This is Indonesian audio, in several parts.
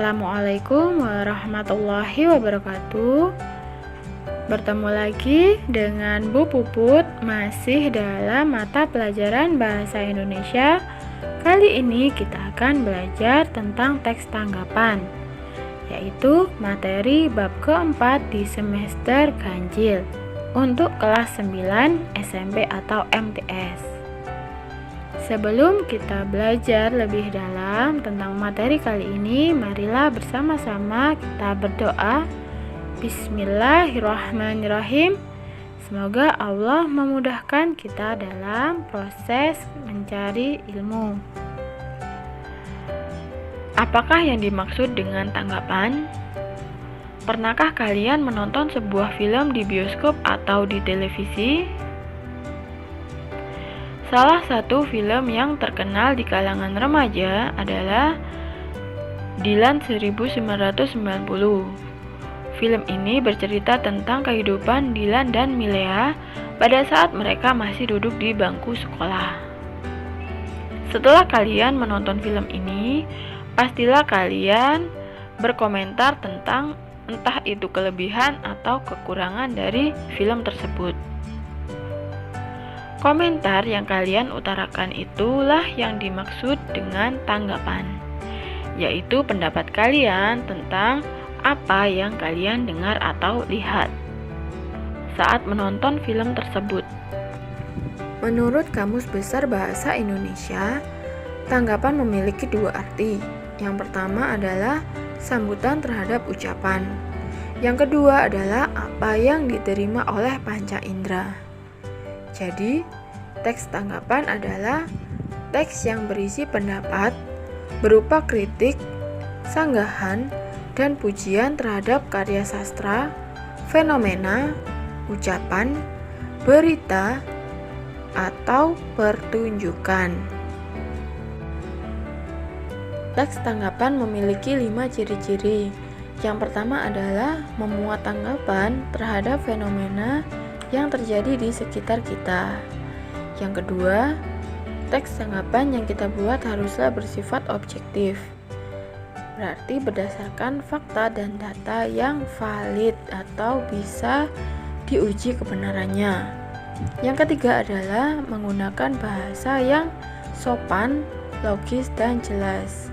Assalamualaikum warahmatullahi wabarakatuh. Bertemu lagi dengan Bu Puput, masih dalam mata pelajaran Bahasa Indonesia. Kali ini kita akan belajar tentang teks tanggapan, yaitu materi bab keempat di semester ganjil untuk kelas 9 SMP atau MTS. Sebelum kita belajar lebih dalam tentang materi kali ini, marilah bersama-sama kita berdoa. Bismillahirrahmanirrahim. Semoga Allah memudahkan kita dalam proses mencari ilmu. Apakah yang dimaksud dengan tanggapan? Pernahkah kalian menonton sebuah film di bioskop atau di televisi? Salah satu film yang terkenal di kalangan remaja adalah Dilan 1990. Film ini bercerita tentang kehidupan Dilan dan Milea pada saat mereka masih duduk di bangku sekolah. Setelah kalian menonton film ini, pastilah kalian berkomentar tentang entah itu kelebihan atau kekurangan dari film tersebut. Komentar yang kalian utarakan itulah yang dimaksud dengan tanggapan, yaitu pendapat kalian tentang apa yang kalian dengar atau lihat saat menonton film tersebut. Menurut Kamus Besar Bahasa Indonesia, tanggapan memiliki dua arti. Yang pertama adalah sambutan terhadap ucapan. Yang kedua adalah apa yang diterima oleh panca indera. Jadi, teks tanggapan adalah teks yang berisi pendapat berupa kritik, sanggahan, dan pujian terhadap karya sastra, fenomena, ucapan, berita, atau pertunjukan. Teks tanggapan memiliki 5 ciri-ciri. Yang pertama adalah memuat tanggapan terhadap fenomena yang terjadi di sekitar kita. Yang kedua, teks tanggapan yang kita buat haruslah bersifat objektif. Berarti berdasarkan fakta dan data yang valid atau bisa diuji kebenarannya. Yang ketiga adalah menggunakan bahasa yang sopan, logis, dan jelas.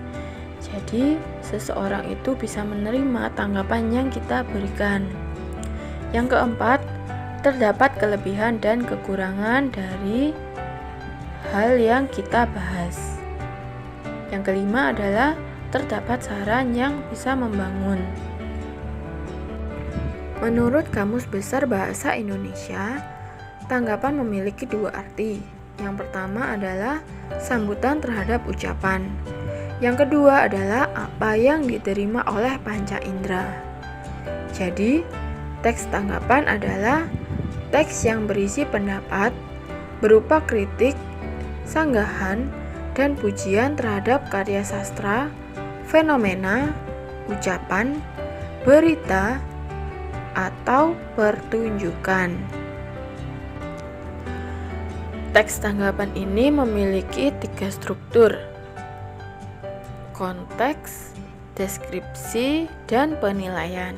Jadi, seseorang itu bisa menerima tanggapan yang kita berikan. Yang keempat, terdapat kelebihan dan kekurangan dari hal yang kita bahas. Yang kelima adalah terdapat saran yang bisa membangun. Menurut Kamus Besar Bahasa Indonesia, tanggapan memiliki dua arti. Yang pertama adalah sambutan terhadap ucapan. Yang kedua adalah apa yang diterima oleh panca indera. Jadi, teks tanggapan adalah teks yang berisi pendapat berupa kritik, sanggahan, dan pujian terhadap karya sastra, fenomena, ucapan, berita, atau pertunjukan. Teks tanggapan ini memiliki 3 struktur: konteks, deskripsi, dan penilaian.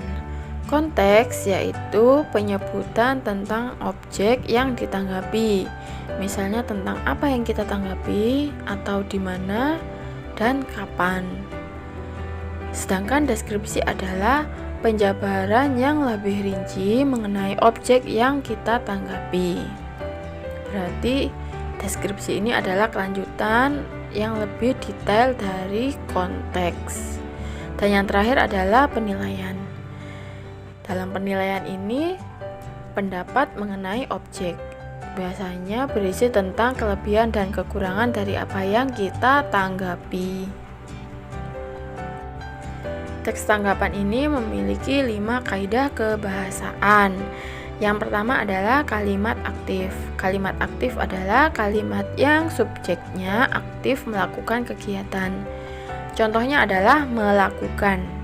Konteks yaitu penyebutan tentang objek yang ditanggapi, misalnya tentang apa yang kita tanggapi, atau di mana dan kapan. Sedangkan deskripsi adalah penjabaran yang lebih rinci mengenai objek yang kita tanggapi. Berarti deskripsi ini adalah kelanjutan yang lebih detail dari konteks. Dan yang terakhir adalah penilaian. Dalam penilaian ini, pendapat mengenai objek biasanya berisi tentang kelebihan dan kekurangan dari apa yang kita tanggapi. Teks tanggapan ini memiliki 5 kaidah kebahasaan. Yang pertama adalah kalimat aktif. Kalimat aktif adalah kalimat yang subjeknya aktif melakukan kegiatan. Contohnya adalah melakukan.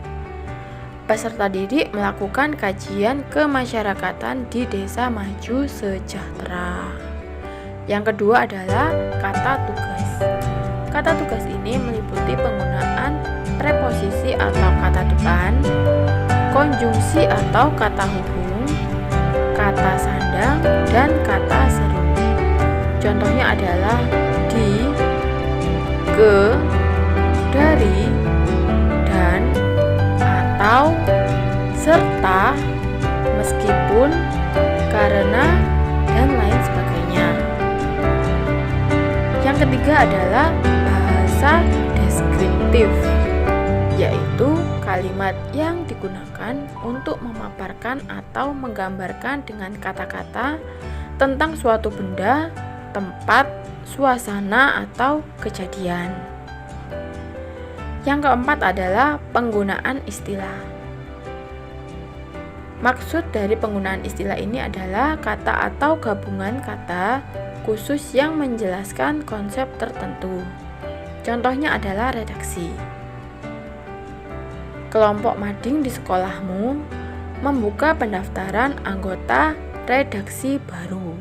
Peserta didik melakukan kajian kemasyarakatan di Desa Maju Sejahtera. Yang kedua adalah kata tugas. Kata tugas ini meliputi penggunaan preposisi atau kata depan, konjungsi atau kata hubung, kata sandang, dan kata seru. Contohnya adalah di, ke, dari, dan, atau, serta, meskipun, karena, dan lain sebagainya. Yang ketiga adalah bahasa deskriptif, yaitu kalimat yang digunakan untuk memaparkan atau menggambarkan dengan kata-kata tentang suatu benda, tempat, suasana, atau kejadian. Yang keempat adalah penggunaan istilah. Maksud dari penggunaan istilah ini adalah kata atau gabungan kata khusus yang menjelaskan konsep tertentu. Contohnya adalah redaksi. Kelompok mading di sekolahmu membuka pendaftaran anggota redaksi baru.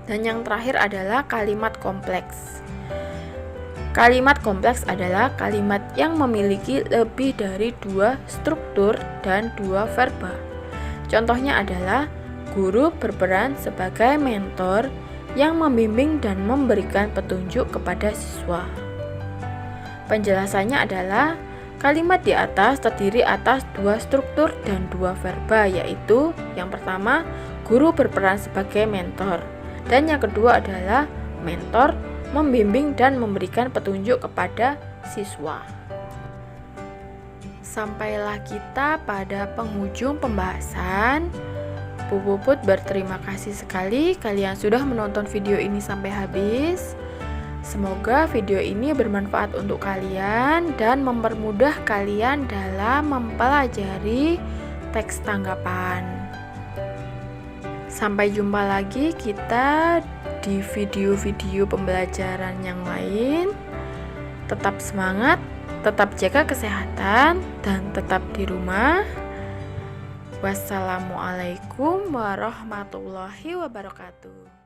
Dan yang terakhir adalah kalimat kompleks. Kalimat kompleks adalah kalimat yang memiliki lebih dari 2 struktur dan 2 verba. Contohnya adalah guru berperan sebagai mentor yang membimbing dan memberikan petunjuk kepada siswa. Penjelasannya adalah kalimat di atas terdiri atas 2 struktur dan 2 verba, yaitu yang pertama, guru berperan sebagai mentor, dan yang kedua adalah mentor membimbing dan memberikan petunjuk kepada siswa. Sampailah kita pada penghujung pembahasan. Bu Puput berterima kasih sekali kalian sudah menonton video ini sampai habis. Semoga video ini bermanfaat untuk kalian dan mempermudah kalian dalam mempelajari teks tanggapan. Sampai jumpa lagi kita di video-video pembelajaran yang lain. Tetap semangat, tetap jaga kesehatan, dan tetap di rumah. Wassalamualaikum warahmatullahi wabarakatuh.